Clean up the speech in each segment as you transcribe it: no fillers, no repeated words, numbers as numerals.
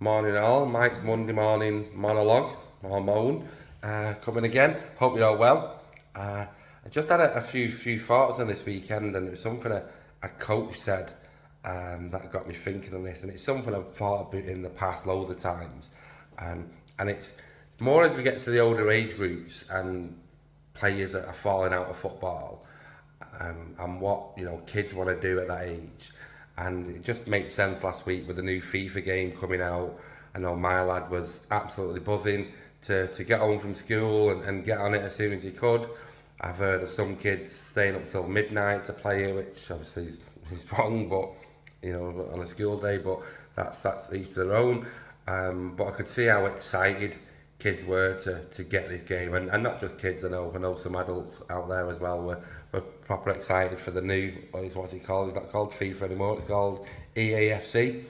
Morning all, Mike's Monday morning monologue, or moan, coming again. Hope you're all well. I just had a few thoughts on this weekend, and it was something a coach said that got me thinking on this, and it's something I've thought about in the past loads of times. And it's more as we get to the older age groups and players that are falling out of football, and what kids want to do at that age. And it just makes sense last week with the new FIFA game coming out. I know my lad was absolutely buzzing to get home from school and get on it as soon as he could. I've heard of some kids staying up till midnight to play it, which obviously is wrong, but on a school day. But that's each their own. But I could see how excited kids were to get this game, and not just kids. I know some adults out there as well were proper excited for the new. What's it called? It's not called FIFA anymore. It's called EAFC.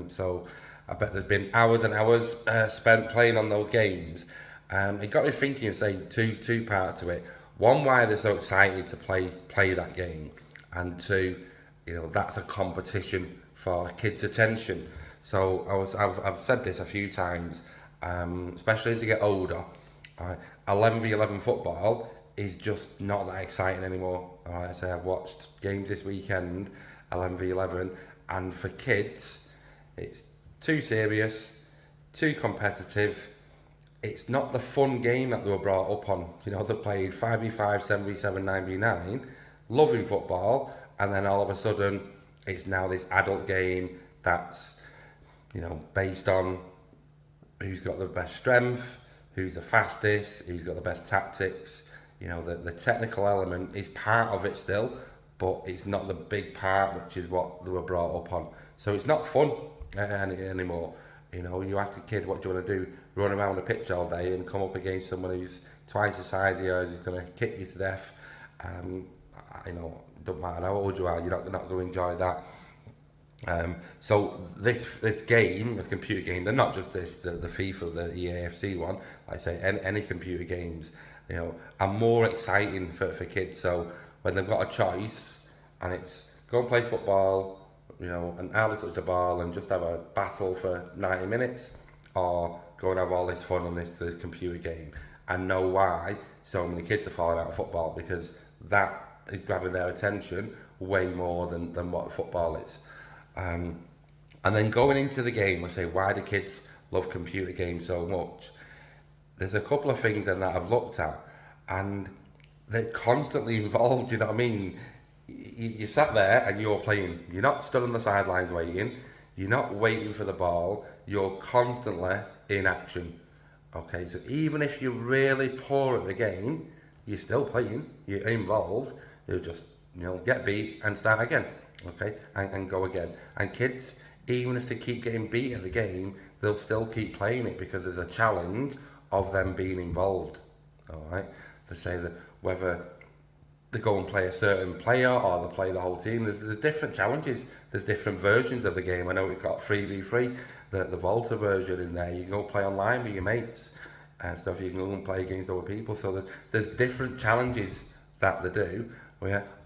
So I bet there's been hours and hours spent playing on those games. It got me thinking. Say two parts to it. One, why they're so excited to play that game, and two, that's a competition for kids' attention. So I've said this a few times, especially as you get older. 11v11 football is just not that exciting anymore. I say I've watched games this weekend, 11v11, and for kids, it's too serious, too competitive. It's not the fun game that they were brought up on. They played 5v5, 7v7, 9v9, loving football, and then all of a sudden, it's now this adult game that's based on who's got the best strength, who's the fastest, who's got the best tactics. The technical element is part of it still, but it's not the big part, which is what they were brought up on. So it's not fun anymore. You ask a kid, what do you want to do? Run around the pitch all day and come up against someone who's twice the size of yours, who's going to kick you to death. It don't matter how old you are, you're not going to enjoy that. So this game, a computer game, they're not just the FIFA, the EAFC one. Like I say, any computer games, are more exciting for kids. So when they've got a choice, and it's go and play football, and hardly touch the ball and just have a battle for 90 minutes, or go and have all this fun on this computer game, and know why so many kids are falling out of football, because that is grabbing their attention way more than what football is. And then going into the game, I say, why do kids love computer games so much? There's a couple of things that I've looked at, and they're constantly involved. You know what I mean? You sat there and you're playing. You're not stood on the sidelines waiting. You're not waiting for the ball. You're constantly in action. Okay, so even if you're really poor at the game, you're still playing. You're involved. You just get beat and start again. Okay, and go again. And kids, even if they keep getting beat at the game, they'll still keep playing it because there's a challenge of them being involved. All right, they say that whether they go and play a certain player or they play the whole team, there's different challenges. There's different versions of the game. I know it's got 3v3, the Volta version in there. You can go play online with your mates and stuff. You can go and play against other people. So there's different challenges that they do.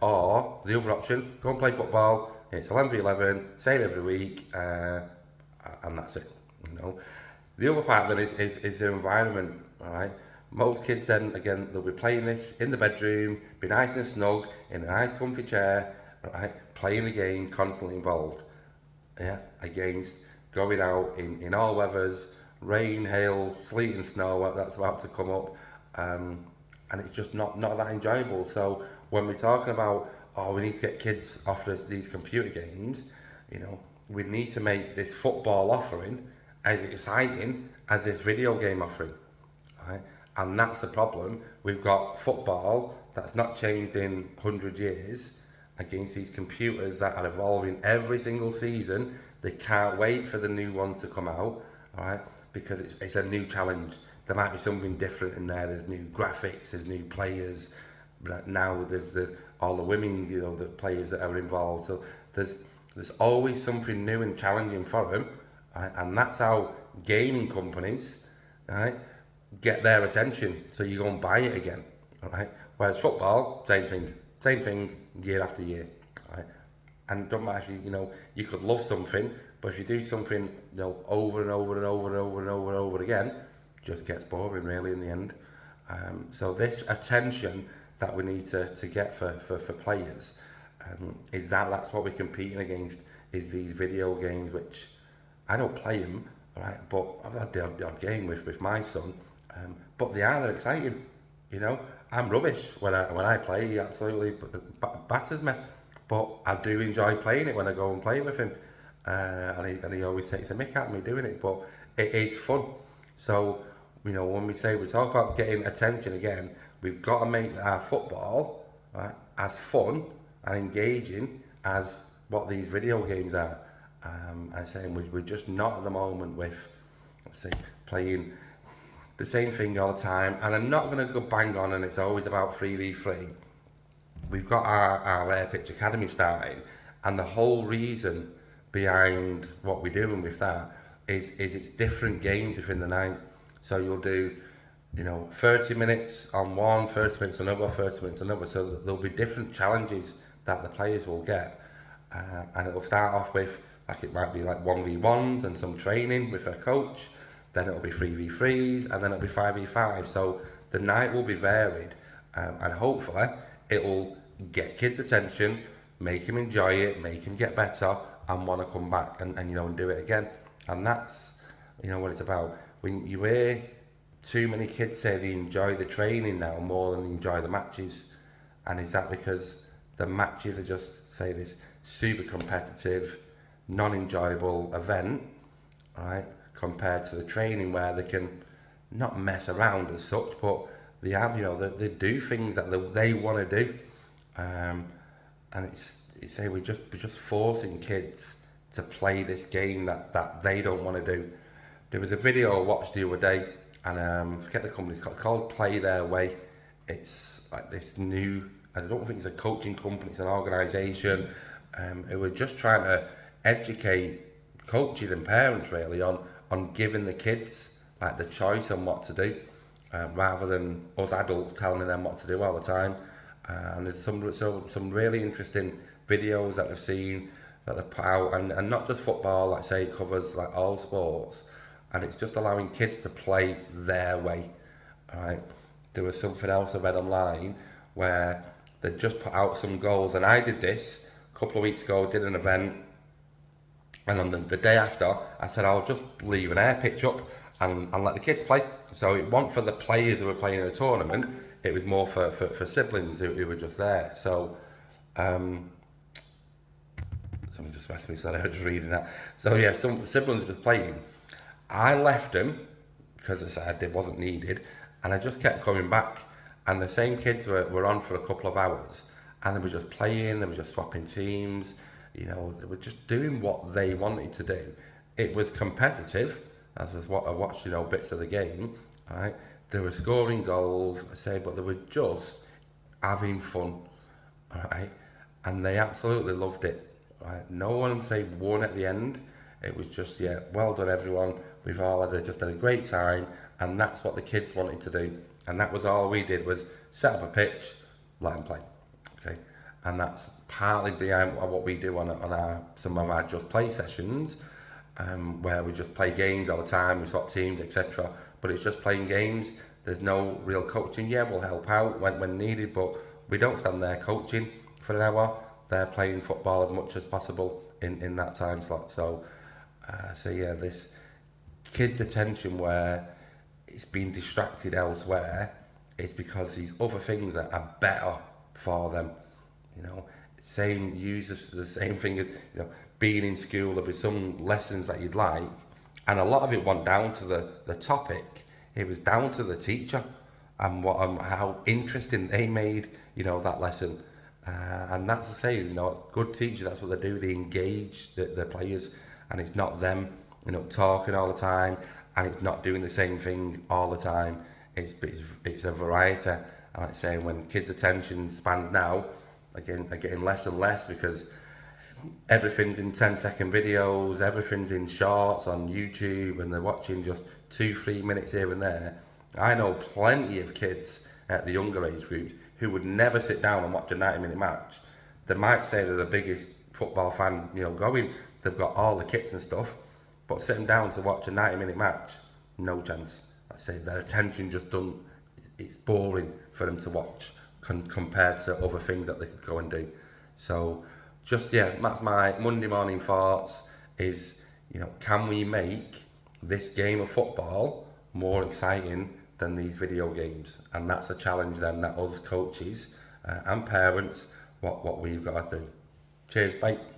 Or the other option, go and play football. It's 11v11, same every week, and that's it. The other part then is their environment. All right, most kids then again they'll be playing this in the bedroom, be nice and snug in a nice comfy chair, right, playing the game, constantly involved. Against going out in all weathers, rain, hail, sleet and snow that's about to come up, and it's just not that enjoyable. So when we're talking about, we need to get kids off these computer games, we need to make this football offering as exciting as this video game offering, right? And that's the problem. We've got football that's not changed in 100 years against these computers that are evolving every single season. They can't wait for the new ones to come out, all right? Because it's a new challenge. There might be something different in there. There's new graphics, there's new players. But now there's all the women, the players that are involved. So there's always something new and challenging for them, right? And that's how gaming companies, right, get their attention. So you go and buy it again, right? Whereas football, same thing year after year, right? And it doesn't matter if you could love something, but if you do something, over and over and over and over and over and over again, it just gets boring really in the end. So this attention that we need to get for players, is that's what we're competing against, is these video games, which I don't play them, right? But I've had the odd game with my son, but they're exciting. I'm rubbish when I play. He absolutely batters me, but I do enjoy playing it when I go and play with him, and he always takes a mick at me doing it. But it is fun. So when we talk about getting attention again, we've got to make our football, right, as fun and engaging as what these video games are. I'm saying we're just not at the moment with, let's say, playing the same thing all the time. And I'm not going to go bang on and it's always about 3v3. We've got our Air Pitch Academy starting, and the whole reason behind what we're doing with that is it's different games within the night. So you'll do 30 minutes on one, 30 minutes another, 30 minutes another. So there'll be different challenges that the players will get, and it'll start off with, like, it might be like 1v1s and some training with a coach, then it'll be 3v3s, and then it'll be 5v5. So the night will be varied, and hopefully it will get kids' attention, make them enjoy it, make them get better and want to come back and do it again. And that's what it's about. When you hear too many kids say they enjoy the training now more than they enjoy the matches, and is that because the matches are just, say, this super competitive, non-enjoyable event, right, compared to the training where they can not mess around as such, but they have, they do things that they want to do, and it's we're just forcing kids to play this game that they don't want to do. There was a video I watched the other day, and I forget the company. It's called Play Their Way. It's like this new, I don't think it's a coaching company, it's an organisation who were just trying to educate coaches and parents really on giving the kids like the choice on what to do, rather than us adults telling them what to do all the time. And there's some really interesting videos that I've seen that they put out, and not just football, like say it covers like all sports, and it's just allowing kids to play their way. Right? There was something else I read online where they just put out some goals, and I did this a couple of weeks ago, did an event, and on the day after I said I'll just leave an air pitch up and let the kids play. So it wasn't for the players who were playing in a tournament, it was more for siblings who were just there. So somebody just messaged me, so I was reading that. So yeah, some siblings were just playing. I left them because I said it wasn't needed, and I just kept coming back, and the same kids were on for a couple of hours, and they were just playing, they were just swapping teams, they were just doing what they wanted to do. It was competitive, as is what I watched, bits of the game, right? They were scoring goals, I say, but they were just having fun, right? And they absolutely loved it, right? No one, say, won at the end. It was just, yeah, well done everyone. We've all just had a great time, and that's what the kids wanted to do. And that was all we did, was set up a pitch, let them play, okay? And that's partly behind what we do on some of our Just Play sessions, where we just play games all the time, we swap teams, etc. But it's just playing games. There's no real coaching. Yeah, we'll help out when needed, but we don't stand there coaching for an hour. They're playing football as much as possible in that time slot. So yeah, this kids' attention where it's been distracted elsewhere is because these other things are better for them. Use the same thing as being in school. There'll be some lessons that you'd like, and a lot of it wasn't down to the topic. It was down to the teacher and how interesting they made that lesson. And that's to say, it's good teachers. That's what they do. They engage the players, and it's not them talking all the time, and it's not doing the same thing all the time. It's a variety. And like I say, when kids' attention spans now are getting less and less, because everything's in 10-second videos, everything's in shorts on YouTube, and they're watching just 2-3 minutes here and there. I know plenty of kids at the younger age groups who would never sit down and watch a 90-minute match. They might say they're the biggest football fan, going. They've got all the kits and stuff, but sitting down to watch a 90-minute match, no chance. I say their attention just doesn't. It's boring for them to watch compared to other things that they could go and do. So, that's my Monday morning thoughts. Is can we make this game of football more exciting than these video games? And that's a challenge then that us coaches and parents, what we've got to do. Cheers, bye.